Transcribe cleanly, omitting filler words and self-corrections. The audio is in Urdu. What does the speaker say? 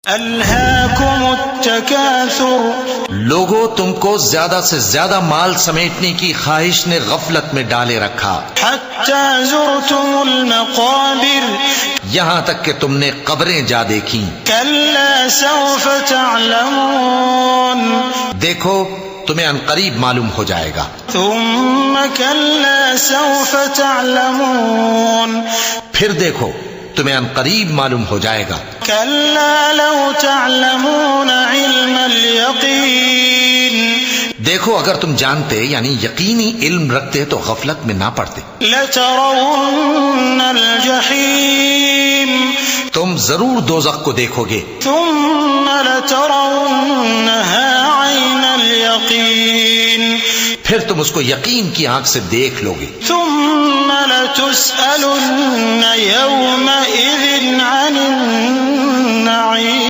الہاکم التکاثر، لوگوں تم کو زیادہ سے زیادہ مال سمیٹنے کی خواہش نے غفلت میں ڈالے رکھا، حتی زرتم المقابر، یہاں تک کہ تم نے قبریں جا دیکھیں۔ کلا سوف تعلمون، دیکھو تمہیں عنقریب معلوم ہو جائے گا۔ ثم کلا سوف تعلمون، پھر دیکھو تمہیں عنقریب معلوم ہو جائے گا۔ کلا لو تعلمون علم الیقین، دیکھو اگر تم جانتے یعنی یقینی علم رکھتے تو غفلت میں نہ پڑتے۔ لترون الجحیم، تم ضرور دوزخ کو دیکھو گے۔ ثم لترونها عین الیقین، پھر تم اس کو یقین کی آنکھ سے دیکھ لو گے۔ ثم لتسألن یومئذ عن النعیم۔